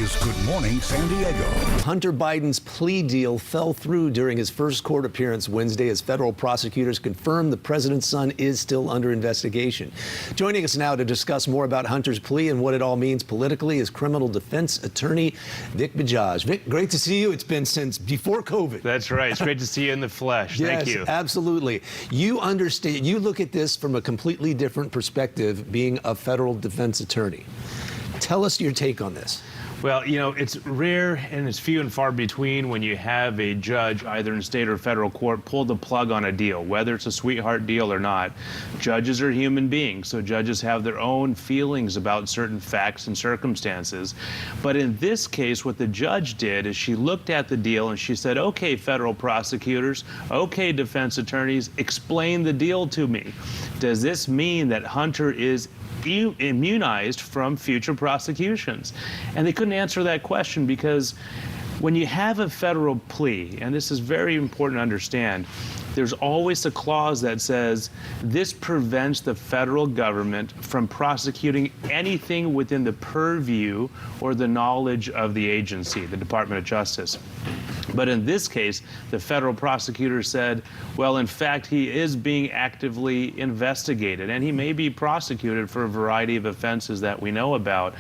is Good Morning San Diego. Hunter Biden's plea deal fell through during his first court appearance Wednesday as federal prosecutors confirmed the president's son is still under investigation. Joining us now to discuss more about Hunter's plea and what it all means politically is criminal defense attorney Vic Bajaj. Vic, great to see you. It's been since before COVID. That's right. It's great to see you in the flesh. Yes, Thank you. Absolutely. You understand, you look at this from a completely different perspective, being a federal defense attorney. Tell us your take on this. Well, you know, it's rare and it's few and far between when you have a judge, either in state or federal court, pull the plug on a deal, whether it's a sweetheart deal or not. Judges are human beings, so judges have their own feelings about certain facts and circumstances. But in this case, what the judge did is she looked at the deal and she said, okay, federal prosecutors, okay, defense attorneys, explain the deal to me. Does this mean that Hunter is immunized from future prosecutions? And they couldn't answer that question because when you have a federal plea, and this is very important to understand, there's always a clause that says this prevents the federal government from prosecuting anything within the purview or the knowledge of the agency, the Department of Justice. But in this case, the federal prosecutor said, well, in fact, he is being actively investigated, and he may be prosecuted for a variety of offenses that we know about.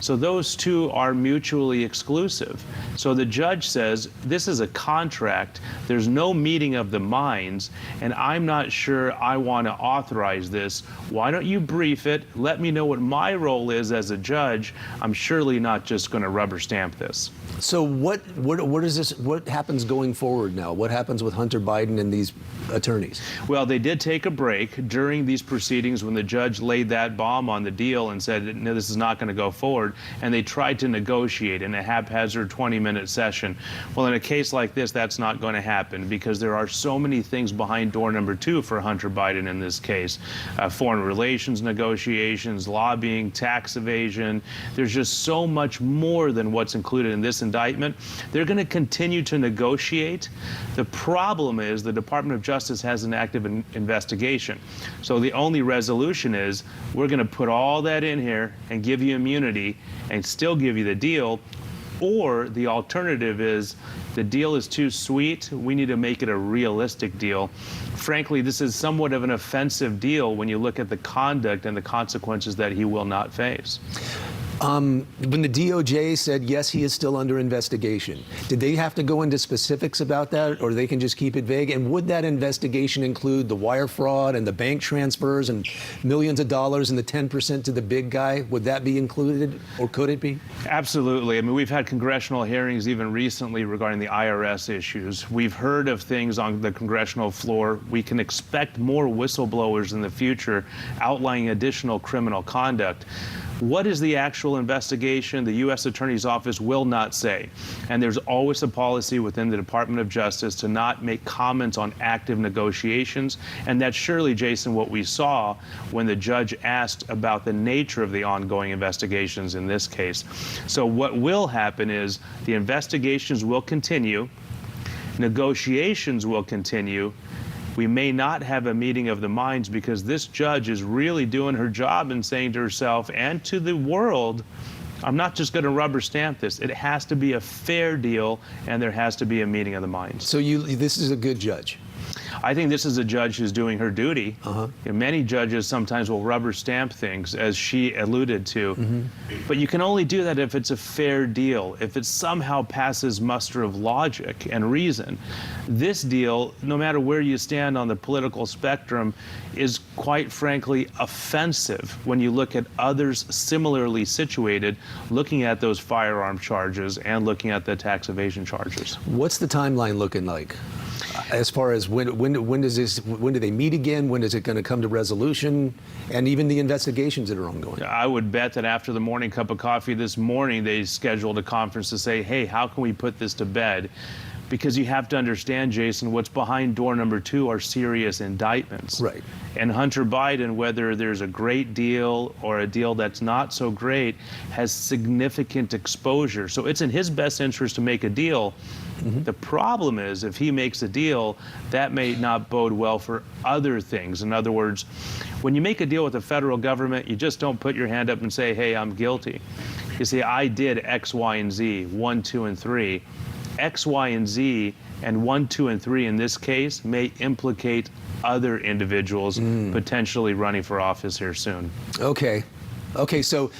So those two are mutually exclusive. So the judge says, this is a contract, there's no meeting of the minds, and I'm not sure I want to authorize this. Why don't you brief it? Let me know what my role is as a judge. I'm surely not just going to rubber stamp this. So what happens going forward now? What happens with Hunter Biden and these attorneys? Well, they did take a break during these proceedings when the judge laid that bomb on the deal and said, no, this is not going to go forward. And they tried to negotiate in a haphazard 20-minute session. Well, in a case like this, that's not going to happen because there are so many things behind door number 2 for Hunter Biden in this case. Foreign relations negotiations, lobbying, tax evasion. There's just so much more than what's included in this indictment. They're going to continue to negotiate. The problem is the Department of Justice has an active investigation. So the only resolution is we're going to put all that in here and give you immunity and still give you the deal. Or the alternative is the deal is too sweet. We need to make it a realistic deal. Frankly, this is somewhat of an offensive deal when you look at the conduct and the consequences that he will not face. When the DOJ said, yes, he is still under investigation, did they have to go into specifics about that, or they can just keep it vague? And would that investigation include the wire fraud and the bank transfers and millions of dollars and the 10% to the big guy? Would that be included, or could it be? Absolutely. I mean, we've had congressional hearings even recently regarding the IRS issues. We've heard of things on the congressional floor. We can expect more whistleblowers in the future outlining additional criminal conduct. What is the actual investigation? The U.S. Attorney's Office will not say. And there's always a policy within the Department of Justice to not make comments on active negotiations. And that's surely, Jason, what we saw when the judge asked about the nature of the ongoing investigations in this case. So what will happen is the investigations will continue, negotiations will continue. We may not have a meeting of the minds because this judge is really doing her job and saying to herself and to the world, I'm not just going to rubber stamp this. It has to be a fair deal, and there has to be a meeting of the minds. So this is a good judge? I think this is a judge who's doing her duty. And many judges sometimes will rubber stamp things, as she alluded to. But you can only do that if it's a fair deal, if it somehow passes muster of logic and reason. This deal, no matter where you stand on the political spectrum, is quite frankly offensive when you look at others similarly situated, looking at those firearm charges and looking at the tax evasion charges. What's the timeline looking like? As far as when do they meet again? When is it going to come to resolution? And even the investigations that are ongoing. I would bet that after the morning cup of coffee this morning, they scheduled a conference to say, hey, how can we put this to bed? Because you have to understand, Jason, what's behind door number 2 are serious indictments. Right. And Hunter Biden, whether there's a great deal or a deal that's not so great, has significant exposure. So it's in his best interest to make a deal. The problem is, if he makes a deal, that may not bode well for other things. In other words, when you make a deal with the federal government, you just don't put your hand up and say, hey, I'm guilty. You say, I did X, Y, and Z, 1, 2, and 3. X, Y, and Z, and 1, 2, and 3 in this case may implicate other individuals potentially running for office here soon. Okay. Okay, so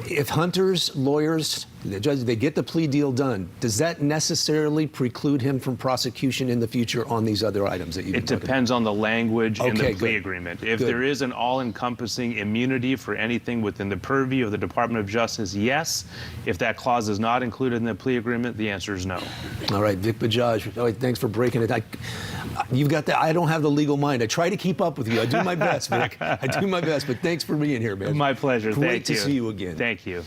if Hunter's lawyers, the judge, they get the plea deal done, does that necessarily preclude him from prosecution in the future on these other items that you've been talking about? It depends on the language in the plea good. agreement. If there is an all-encompassing immunity for anything within the purview of the Department of Justice, yes. If that clause is not included in the plea agreement, the answer is no. All right, Vic Bajaj, thanks for breaking it. You've got that. I don't have the legal mind. I try to keep up with you. I do my best, Vic. I do my best, but thanks for being here, man. My pleasure. Great Thank to you. see you again. Thank you.